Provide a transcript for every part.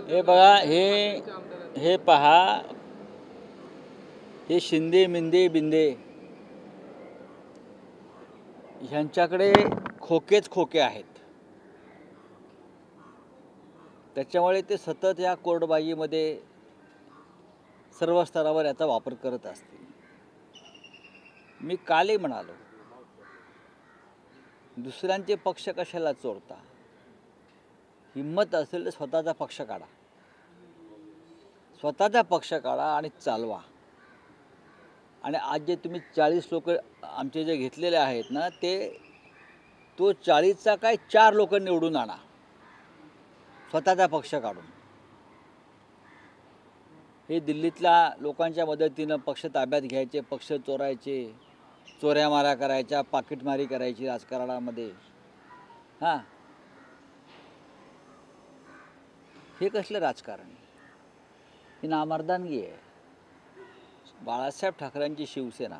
हे बघा, हे पहा, हे शिंदे मिंदे बिंदे ह्यांच्याकडे खोकेच खोके आहेत. त्याच्यामुळे ते सतत या कोर्टबाजीमध्ये सर्व स्तरावर याचा वापर करत असतील. मी कालही म्हणालो, दुसऱ्यांचे पक्ष कशाला चोरता? हिम्मत असेल तर स्वतःचा पक्ष काढा, स्वतःचा पक्ष काढा आणि चालवा. आणि आज जे तुम्ही 40 लोक आमचे जे घेतलेले आहेत ना, तो 40चा काय 4 लोक निवडून आणा स्वतःचा पक्ष काढून. हे दिल्लीतल्या लोकांच्या मदतीनं पक्ष ताब्यात घ्यायचे, पक्ष चोरायचे, चोऱ्यामाऱ्या करायच्या, पाकिटमारी करायची राजकारणामध्ये. हां, हे कसलं राजकारण? ही नामर्दानगी आहे. बाळासाहेब ठाकरेंची शिवसेना,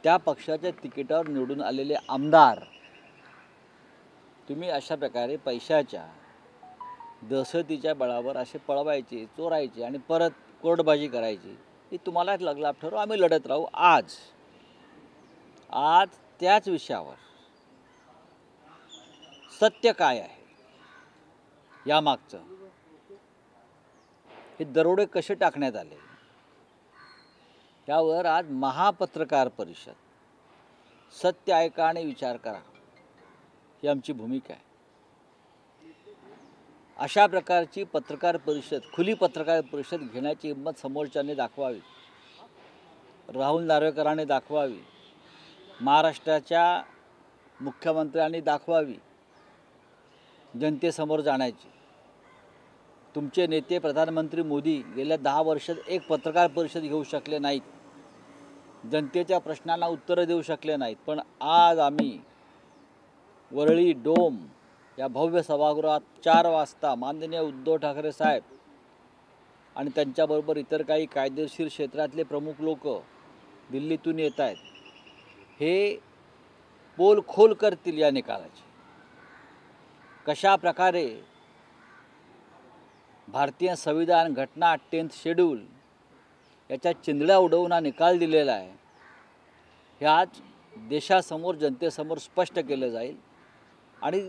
त्या पक्षाच्या तिकिटावर निवडून आलेले आमदार तुम्ही अशा प्रकारे पैशाच्या दहशतीच्या बळावर असे पळवायचे, चोरायचे आणि परत कोर्टबाजी करायची. ही तुम्हालाच लगलाप ठरव. आम्ही लढत राहू. आज त्याच विषयावर सत्य काय आहे यामागचं, हे दरोडे कसे टाकण्यात आले, यावर आज महापत्रकार परिषद, सत्य ऐका आणि विचार करा, ही आमची भूमिका आहे. अशा प्रकारची पत्रकार परिषद, खुली पत्रकार परिषद घेण्याची हिंमत समोरच्याने दाखवावी, राहुल नार्वेकरांनी दाखवावी, महाराष्ट्राच्या मुख्यमंत्र्यांनी दाखवावी, जनतेसमोर जाण्याची. तुमचे नेते प्रधानमंत्री मोदी गेल्या 10 वर्षात एक पत्रकार परिषद घेऊ शकले नाहीत, जनतेच्या प्रश्नांना उत्तरं देऊ शकले नाहीत. पण आज आम्ही वरळी डोम या भव्य सभागृहात 4 वाजता माननीय उद्धव ठाकरे साहेब आणि त्यांच्याबरोबर इतर काही कायदेशीर क्षेत्रातले प्रमुख लोक दिल्लीतून येत आहेत. हे पोल खोल करतील या निकालाची. कशा प्रकारे भारतीय संविधान, घटना, 10th शेड्यूल याच्या चिंधड्या उडवून हा निकाल दिलेला आहे, हे आज देशासमोर, जनतेसमोर स्पष्ट केलं जाईल. आणि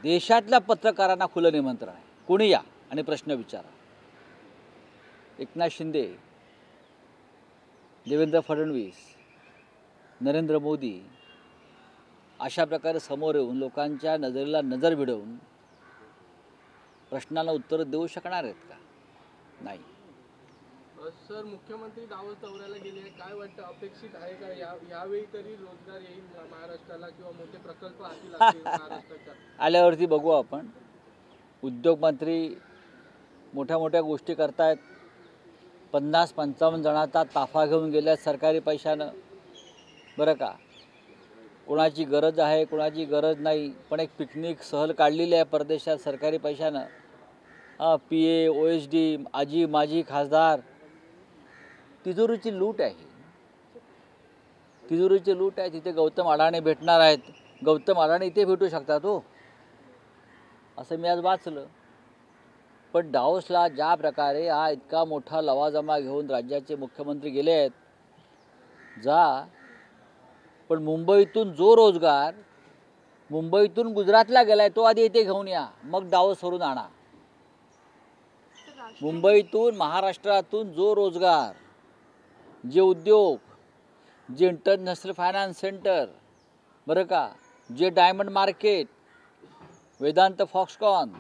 देशातल्या पत्रकारांना खुलं निमंत्रण आहे, कोणी या आणि प्रश्न विचारा. एकनाथ शिंदे, देवेंद्र फडणवीस, नरेंद्र मोदी अशा प्रकारे समोर येऊन लोकांच्या नजरेला नजर भिडवून प्रश्नाला उत्तर देऊ शकणार आहेत का? नाही. सर, मुख्यमंत्री दावोस दौऱ्याला गेले, काय वाटतं, अपेक्षित आहे का यावेळी तरी रोजगार येईल महाराष्ट्राला किंवा मोठे प्रकल्प हाती लागतील महाराष्ट्राच्या? आल्यावरती बघू आपण. उद्योग मंत्री मोठ्या मोठ्या गोष्टी करतायत. 50-55 जणांचा ताफा घेऊन गेल्यात सरकारी पैशानं, बरं का. कोणाची गरज आहे, कोणाची गरज नाही, पण एक पिकनिक सहल काढलेली आहे परदेशात सरकारी पैशानं. PA, OSD, आजी माजी खासदार, तिजोरीची लूट आहे, तिजोरीची लूट आहे. तिथे गौतम अडाणी भेटणार आहेत. गौतम अडाणी इथे भेटू शकतात हो, असं मी आज वाचलं. पण डावोसला ज्या प्रकारे हा इतका मोठा लवाजमा घेऊन राज्याचे मुख्यमंत्री गेले आहेत, जा. पण मुंबईतून जो रोजगार मुंबईतून गुजरातला गेलाय तो आधी इथे घेऊन या, मग डावोसवरून आणा. मुंबईतून, महाराष्ट्रातून जो रोजगार, जे उद्योग, जे इंटरनॅशनल फायनान्स सेंटर, बरं का, जे डायमंड मार्केट, वेदांत, फॉक्सकॉन,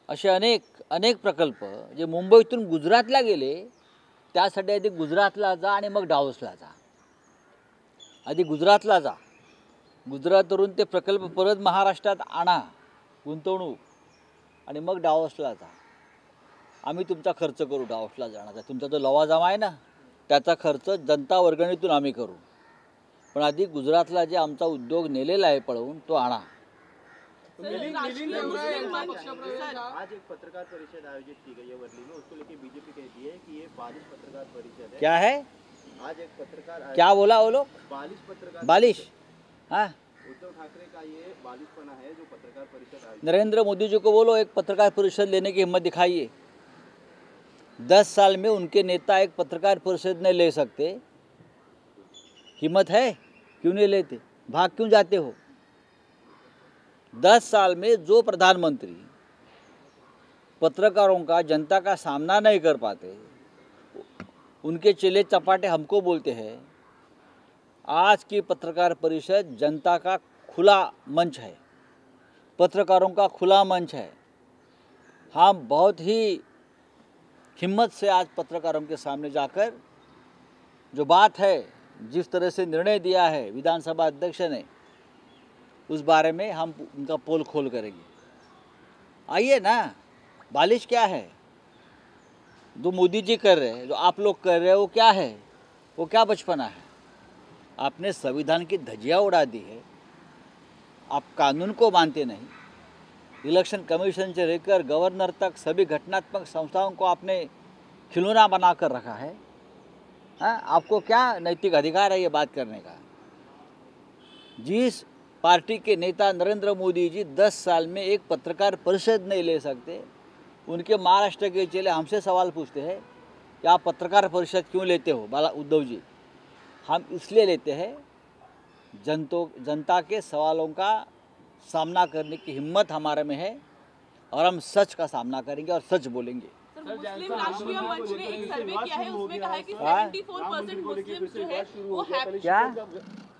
असे अनेक प्रकल्प जे मुंबईतून गुजरातला गेले, त्यासाठी आधी गुजरातला जा आणि मग डावोसला जा. आधी गुजरातला जा, गुजरातवरून ते प्रकल्प परत महाराष्ट्रात आणा, गुंतवणूक, आणि मग डावोसला जा. आम्ही तुमचा खर्च करू डावोसला जाण्याचा. तुमचा जो लवाजमा आहे ना, त्याचा खर्च जनता वर्गणीतून आम्ही करू. पण आधी गुजरातला जे आमचा उद्योग नेलेला आहे पळवून, तो आणा. आज एक पत्रकार परिषद आयोजित की गई है वर्ली में, उसको लेके बीजेपी कहती है कि ये बालिश पत्रकार परिषद है. क्या है? आज एक पत्रकार, क्या बोला वो लोग? बालिश पत्रकार, बालिश? हाँ, उद्धव ठाकरे का ये बालिशपना है जो पत्रकार परिषद आयोजित। नरेंद्र मोदी जी को बोलो एक पत्रकार परिषद लेने की हिम्मत दिखाइए। 10 साल में उनके नेता एक पत्रकार परिषद नहीं ले सकते, हिम्मत है? क्यों नहीं लेते? भाग क्यों जाते हो? 10 साल में जो प्रधानमंत्री पत्रकारों का, जनता का सामना नहीं कर पाते, उनके चेले चपाटे हमको बोलते हैं। आज की पत्रकार परिषद जनता का खुला मंच है, पत्रकारों का खुला मंच है। हम बहुत ही हिम्मत से आज पत्रकारों के सामने जाकर जो बात है, जिस तरह से निर्णय दिया है विधानसभा अध्यक्ष ने, उस बारे में हम उनका पोल खोल करेंगे। आइए ना, बालिश क्या है? जो मोदी जी कर रहे हैं, जो आप लोग कर रहे हैं, वो क्या है? वो क्या बचपना है? आपने संविधान की धज्जियाँ उड़ा दी है, आप कानून को मानते नहीं। इलेक्शन कमीशन से लेकर गवर्नर तक सभी घटनात्मक संस्थाओं को आपने खिलौना बना कर रखा है। हाँ, आपको क्या नैतिक अधिकार है ये बात करने का? जिस पार्टी के नेता नरेंद्र मोदी जी 10 साल में एक पत्रकार परिषद नहीं ले सकते, उनके महाराष्ट्र के चेले हमसे सवाल पूछते हैं कि आप पत्रकार परिषद क्यों लेते हो बाला उद्धव जी? हम इसलिए लेते हैं, जनता के सवालों का सामना करने की हिम्मत हमारे में है और हम सच का सामना करेंगे और सच बोलेंगे। मुस्लिम राष्ट्रीय मंच ने एक सर्वे किया है, उसमें कहा है कि 74% मुस्लिम जो है वो हैप्पी। क्या?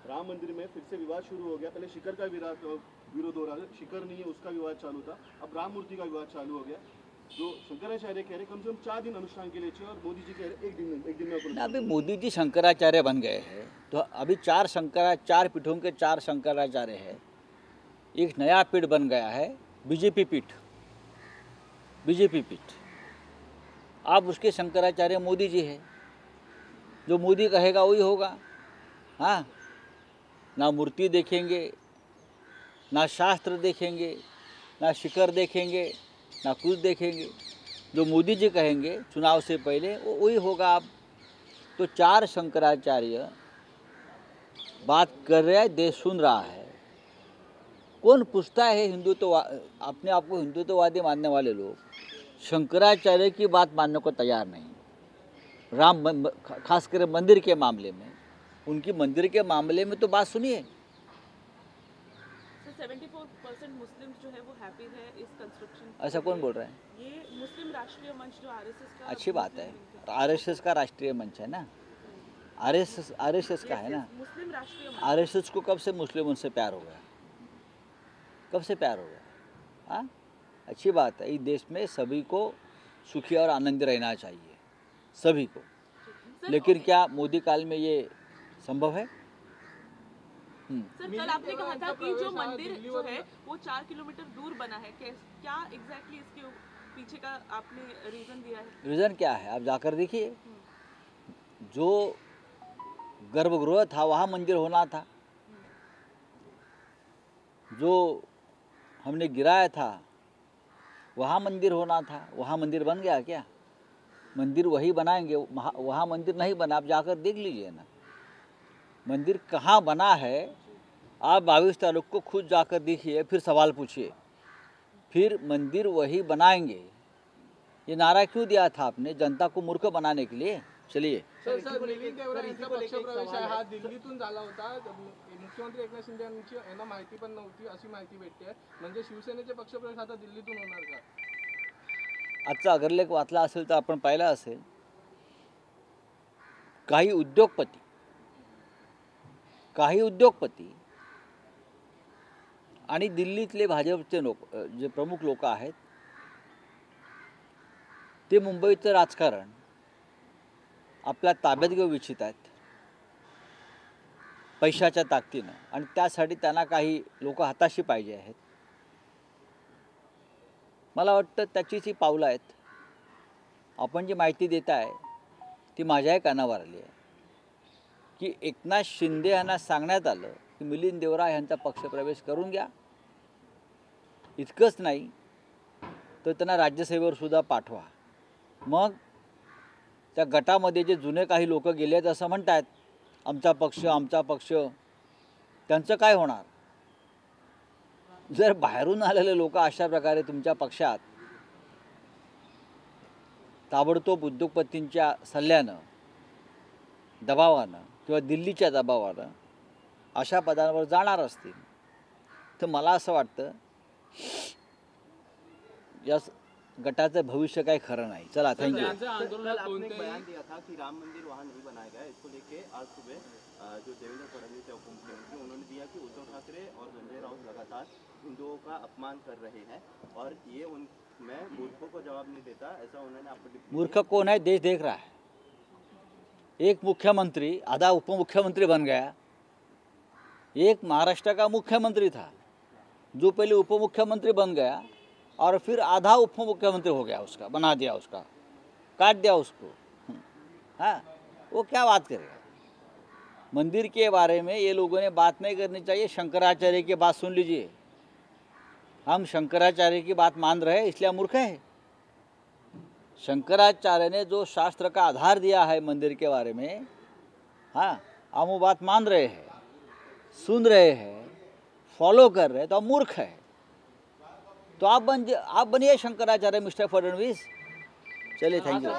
राम मंदिर में फिर से विवाद शुरू हो गया। पहले शिखर का विरोध हो रहा था, शिखर नहीं है उसका विवाद चालू था, अब राम मूर्ति का विवाद चालू हो गया। जो शंकराचार्य कह रहे कम से कम 4 दिन अनुष्ठान के लिए चाहिए और मोदी जी कह रहे एक दिन में ना, अभी मोदी जी शंकराचार्य बन गए हैं तो अभी 4 पीठों के 4 शंकराचार्य हैं। एक नया पीठ बन गया है, बीजेपी पीठ। अब उसके शंकराचार्य मोदी जी है, जो मोदी कहेगा वही होगा। हाँ, ना मूर्ति देखेंगे, ना शास्त्र देखेंगे, ना शिखर देखेंगे, ना कुछ देखेंगे। जो मोदी जी कहेंगे चुनाव से पहले वो वही होगा। अब तो 4 शंकराचार्य बात कर रहे हैं, देश सुन रहा है। कौन पूछता है हिंदुत्व? अपने आप को हिंदुत्ववादी मानने वाले लोग शंकराचार्य की बात मानने को तैयार नहीं। खासकर मंदिर के मामले में, उनकी मंदिर के मामले में तो बात सुनिए। 74% मुस्लिम जो है वो हैप्पी है इस कंस्ट्रक्शन। ऐसा कौन बोल रहा है? ये मुस्लिम राष्ट्रीय मंच जो आरएसएस का। अच्छी बात है, आरएसएस का राष्ट्रीय मंच है ना, आरएसएस का है ना। मुस्लिम राष्ट्रीय मंच। आरएसएस को कब से मुस्लिमों से प्यार हो गया? कब से प्यार हो गया? हाँ, अच्छी बात है। इस देश में सभी को सुखी और आनंदी रहना चाहिए, सभी को। लेकिन क्या मोदी काल में ये संभव है? सर, कल आपने कहा था कि जो मंदिर जो है वो 4 किलोमीटर दूर बना है, क्या एग्जैक्टली इसके पीछे का आपने रीजन दिया है? रीज़न क्या है आप जाकर देखिए। जो गर्भगृह था वहाँ मंदिर होना था, जो हमने गिराया था वहाँ मंदिर होना था। वहाँ मंदिर बन गया क्या? मंदिर वही बनाएंगे, वहाँ मंदिर नहीं बना। आप जाकर देख लीजिए ना मंदिर कहाँ बना है। आप 22 तारीख को खुद जाकर देखिए, फिर सवाल पूछिए, फिर मंदिर वही बनाएंगे। ये नारा क्यों दिया था आपने? जनता को मूर्ख बनाने के लिए। चलिए सर मिलिंद देवरा यांचा पक्षप्रवेश आहे हा दिल्लीतून झाला होता। मुख्यमंत्री एकनाथ शिंदे यांची यांना माहिती पण नव्हती अशी माहिती भेटते। म्हणजे शिवसेनेचे पक्षप्रवेश आता दिल्लीतून होणार का? आजचा अग्रलेख वाचला असेल तर आपण पाहिला असेल, काही उद्योगपती आणि दिल्लीतले भाजपचे लोक, जे प्रमुख लोक आहेत, ते मुंबईचं राजकारण आपल्या ताब्यात घेऊ इच्छित आहेत पैशाच्या ताकदीनं, आणि त्यासाठी त्यांना काही लोक हाताशी पाहिजे आहेत. मला वाटतं त्याचीच ही पावलं आहेत. आपण जी माहिती देत आहे ती माझ्याही कानावर आली आहे की एकनाथ शिंदे यांना सांगण्यात आलं की मिलिंद देवरा यांचा पक्षप्रवेश करून घ्या. इतकंच नाही तर त्यांना राज्यसेवेवर सुद्धा पाठवा. मग त्या गटामध्ये जे जुने काही लोक गेलेत असं म्हणतात आमचा पक्ष, त्यांचं काय होणार? जर बाहेरून आलेले लोक अशा प्रकारे तुमच्या पक्षात ताबडतोब उद्योगपतींच्या सल्ल्यानं, दबावानं किंवा दिल्लीच्या दबावानं अशा पदांवर जाणार असतील तर मला असं वाटतं या गटाचं भविष्य काही खरं नाही. चला, थँक्यू. आपने एक बयान दिया था कि राम मंदिर वहाँ नहीं बनाया गया, इसको लेके आज सुबह जो देवेंद्र फडणवीस है उप मुख्यमंत्री, उन्होंने दिया कि उद्धव ठाकरे और संजय राउत लगातार हिंदुओं का अपमान कर रहे हैं और ये मैं मूर्खों को जवाब नहीं देता, ऐसा उन्होंने आपको. मूर्ख कौन है? देश देख रहा है. एक मुख्यमंत्री आधा उप मुख्यमंत्री बन गया. एक महाराष्ट्र का मुख्यमंत्री था जो पहले उप मुख्यमंत्री बन गया और फिर आधा उप मुख्यमंत्री हो गया, उसका बना दिया, उसका काट दिया उसको. हाँ, वो क्या बात करेगा? मंदिर के बारे में ये लोगों ने बात नहीं करनी चाहिए. शंकराचार्य की बात सुन लीजिए. हम शंकराचार्य की बात मान रहे हैं इसलिए मूर्ख है. शंकराचार्य ने जो शास्त्र का आधार दिया है मंदिर के बारे में, हाँ, हम वो बात मान रहे हैं, सुन रहे हैं, फॉलो कर रहे हैं, तो आप मूर्ख है. तो आप बनिए शंकराचार्य मिस्टर फडणवीस. चलिए, थँक्यू.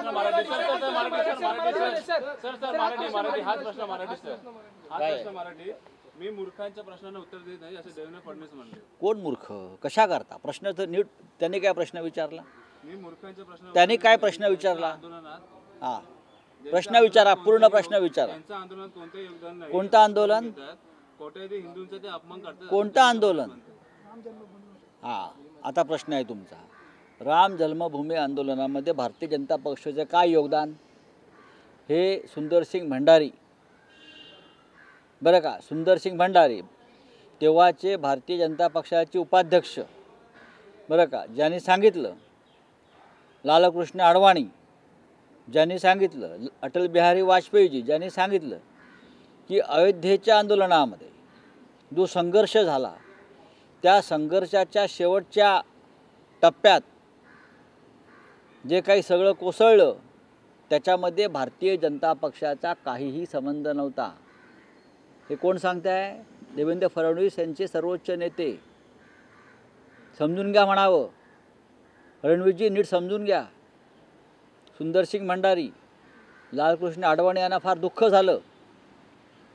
मी मूर्खांच्या प्रश्नांना उत्तर देत नाही असे देवेंद्र फडणवीस म्हणले. कोण मूर्ख? कशा करता? प्रश्न तर नीट. त्यांनी काय प्रश्न विचारला? मी मूर्खांच्या प्रश्न त्यांनी काय प्रश्न विचारला? आंदोलनात हां, प्रश्न विचारा, पूर्ण प्रश्न विचारा. त्यांचं आंदोलनात कोणते योगदान नाही. कोणतं आंदोलन? कोट्यावधी हिंदूंचा ते अपमान करतात. कोणतं आंदोलन? हां, आता प्रश्न आहे तुमचा. राम जन्मभूमी आंदोलनामध्ये भारतीय जनता पक्षाचं काय योगदान? हे सुंदरसिंग भंडारी, बरं का, सुंदरसिंग भंडारी तेव्हाचे भारतीय जनता पक्षाचे उपाध्यक्ष, बरं का, ज्यांनी सांगितलं, लालकृष्ण अडवाणी ज्यांनी सांगितलं, अटल बिहारी वाजपेयीजी ज्यांनी सांगितलं की अयोध्येच्या आंदोलनामध्ये जो संघर्ष झाला त्या संघर्षाच्या शेवटच्या टप्प्यात जे काही सगळं कोसळलं त्याच्यामध्ये भारतीय जनता पक्षाचा काहीही संबंध नव्हता. हे कोण सांगताय? देवेंद्र फडणवीस यांचे सर्वोच्च नेते. समजून घ्या म्हणावं. फडणवीसजी नीट समजून घ्या. सुंदरसिंग भंडारी, लालकृष्ण अडवाणी यांना फार दुःख झालं.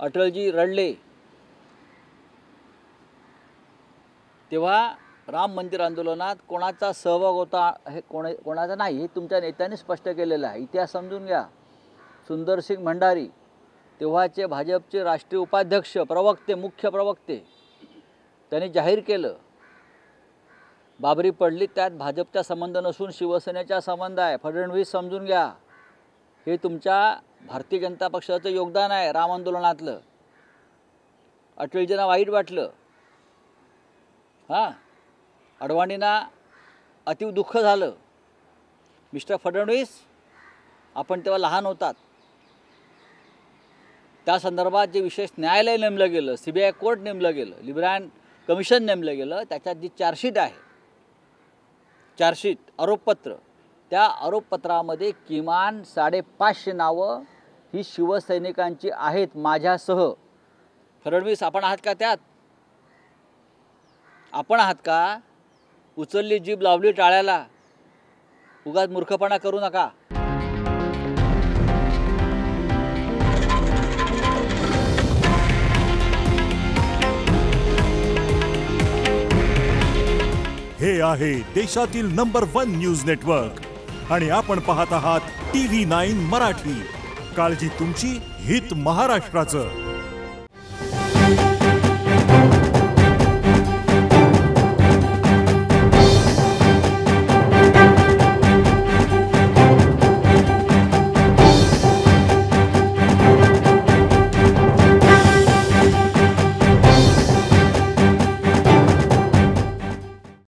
अटलजी रडले. तेव्हा राम मंदिर आंदोलनात कोणाचा सहभाग होता हे कोणाचा नाही हे तुमच्या नेत्यांनी स्पष्ट केलेलं आहे. इतिहास समजून घ्या. सुंदरसिंग भंडारी तेव्हाचे भाजपचे राष्ट्रीय उपाध्यक्ष, प्रवक्ते, मुख्य प्रवक्ते, त्यांनी जाहीर केलं बाबरी पडली त्यात भाजपचा संबंध नसून शिवसेनेचा संबंध आहे. फडणवीस समजून घ्या. हे तुमच्या भारतीय जनता पक्षाचं योगदान आहे राम आंदोलनातलं. अटलजींना वाईट वाटलं. हां, अडवाणींना अतीव दुःख झालं. मिस्टर फडणवीस, आपण तेव्हा लहान होतात. त्या संदर्भात जे विशेष न्यायालय नेमलं गेलं, CBI कोर्ट नेमलं गेलं, लिब्रायन कमिशन नेमलं गेलं, त्याच्यात जी चार्जशीट आहे, चार्जशीट आरोपपत्र, त्या आरोपपत्रामध्ये किमान 550 नावं ही शिवसैनिकांची आहेत माझ्यासह. फडणवीस, आपण आहात का त्यात? आपण आहात का? उचलली जीभ लावली टाळ्याला. उगाच मूर्खपणा करू नका. हे आहे देशातील नंबर 1 न्यूज नेटवर्क आणि आपण पाहत आहात TV9 मराठी. काळजी तुमची, हित महाराष्ट्राचं.